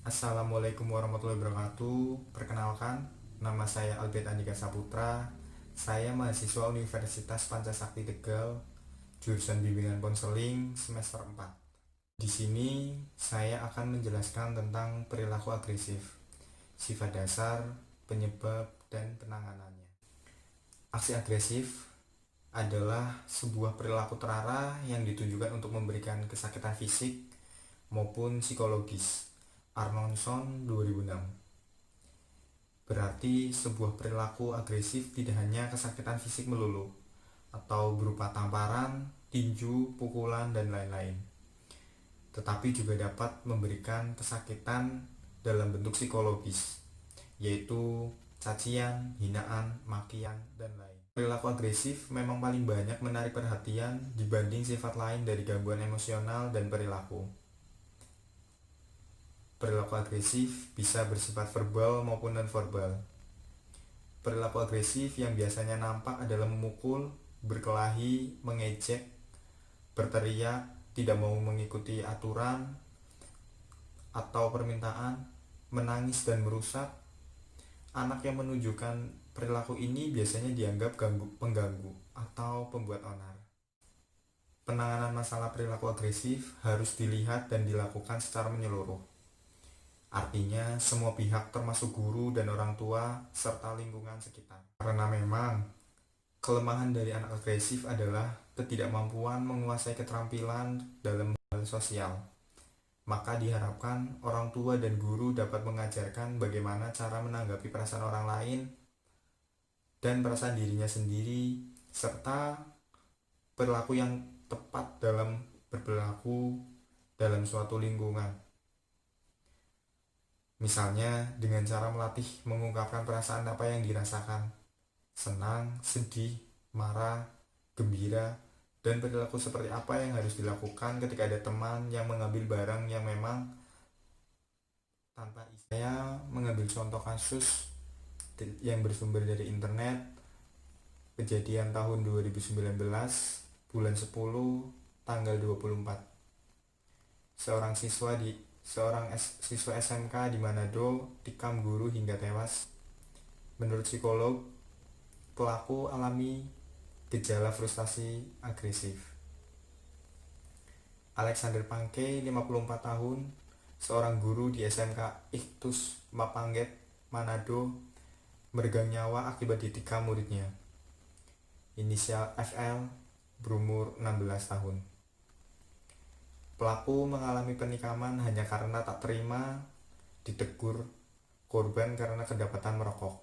Assalamualaikum warahmatullahi wabarakatuh. Perkenalkan, nama saya Albert Andika Saputra. Saya mahasiswa Universitas Pancasakti Tegal, jurusan Bimbingan Konseling semester 4. Di sini saya akan menjelaskan tentang perilaku agresif, sifat dasar, penyebab, dan penanganannya. Aksi agresif adalah sebuah perilaku terarah yang ditujukan untuk memberikan kesakitan fisik maupun psikologis. Arnonson 2006. Berarti sebuah perilaku agresif tidak hanya kesakitan fisik melulu, atau berupa tamparan, tinju, pukulan, dan lain-lain, tetapi juga dapat memberikan kesakitan dalam bentuk psikologis, yaitu cacian, hinaan, makian, dan lain. Perilaku agresif memang paling banyak menarik perhatian dibanding sifat lain dari gangguan emosional dan perilaku. Perilaku agresif bisa bersifat verbal maupun non-verbal. Perilaku agresif yang biasanya nampak adalah memukul, berkelahi, mengejek, berteriak, tidak mau mengikuti aturan atau permintaan, menangis dan merusak. Anak yang menunjukkan perilaku ini biasanya dianggap pengganggu atau pembuat onar. Penanganan masalah perilaku agresif harus dilihat dan dilakukan secara menyeluruh. Artinya semua pihak termasuk guru dan orang tua serta lingkungan sekitar. Karena memang kelemahan dari anak agresif adalah ketidakmampuan menguasai keterampilan dalam hal sosial. Maka diharapkan orang tua dan guru dapat mengajarkan bagaimana cara menanggapi perasaan orang lain dan perasaan dirinya sendiri, serta perilaku yang tepat dalam berperilaku dalam suatu lingkungan. Misalnya dengan cara melatih mengungkapkan perasaan apa yang dirasakan, senang, sedih, marah, gembira, dan perilaku seperti apa yang harus dilakukan ketika ada teman yang mengambil barang yang memang tanpa isi. Saya mengambil contoh kasus yang bersumber dari internet, kejadian tahun 2019, bulan 10, tanggal 24. Seorang siswa SMK di Manado tikam guru hingga tewas. Menurut psikolog, pelaku alami gejala frustasi agresif. Alexander Pangke, 54 tahun, seorang guru di SMK Ikhtus Mapangget, Manado, meregang nyawa akibat ditikam muridnya. Inisial FL, berumur 16 tahun. Pelaku mengalami penikaman hanya karena tak terima ditegur korban karena kedapatan merokok.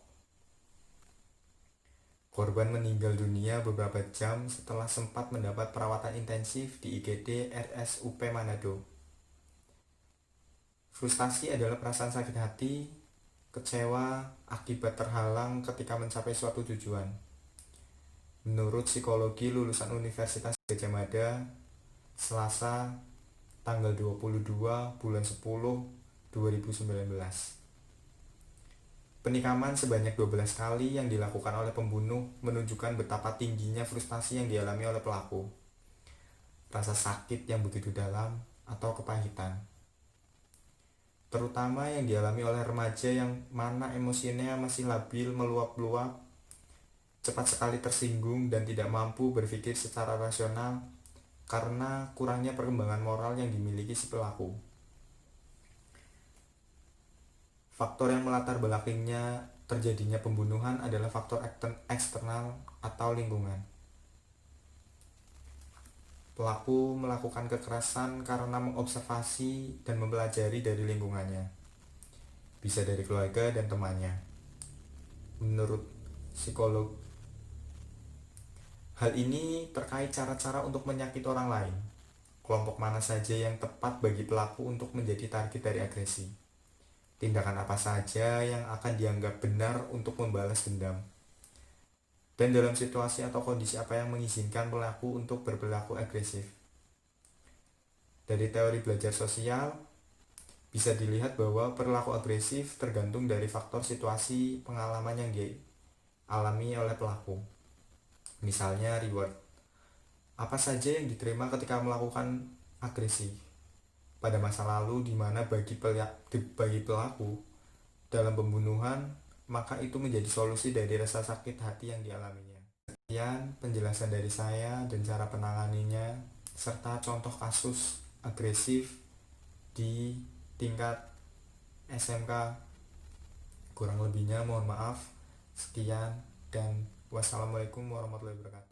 Korban meninggal dunia beberapa jam setelah sempat mendapat perawatan intensif di IGD RSUP Manado. Frustasi adalah perasaan sakit hati, kecewa akibat terhalang ketika mencapai suatu tujuan. Menurut psikologi lulusan Universitas Gadjah Mada, Selasa, tanggal 22 bulan 10 2019. Penikaman sebanyak 12 kali yang dilakukan oleh pembunuh menunjukkan betapa tingginya frustasi yang dialami oleh pelaku. Rasa sakit yang begitu dalam atau kepahitan. Terutama yang dialami oleh remaja yang mana emosinya masih labil meluap-luap, cepat sekali tersinggung dan tidak mampu berpikir secara rasional karena kurangnya perkembangan moral yang dimiliki si pelaku. Faktor yang melatar belakangnya terjadinya pembunuhan adalah faktor eksternal atau lingkungan. Pelaku melakukan kekerasan karena mengobservasi dan mempelajari dari lingkungannya, bisa dari keluarga dan temannya. Menurut psikolog, hal ini terkait cara-cara untuk menyakiti orang lain. Kelompok mana saja yang tepat bagi pelaku untuk menjadi target dari agresi? Tindakan apa saja yang akan dianggap benar untuk membalas dendam? Dan dalam situasi atau kondisi apa yang mengizinkan pelaku untuk berperilaku agresif? Dari teori belajar sosial, bisa dilihat bahwa perilaku agresif tergantung dari faktor situasi pengalaman yang dialami oleh pelaku. Misalnya reward. Apa saja yang diterima ketika melakukan agresi? pada masa lalu, di mana bagi pelaku dalam pembunuhan, maka itu menjadi solusi dari rasa sakit hati yang dialaminya. Sekian penjelasan dari saya dan cara penanganinya, serta contoh kasus agresif di tingkat SMK. Kurang lebihnya mohon maaf. Sekian dan wassalamualaikum warahmatullahi wabarakatuh.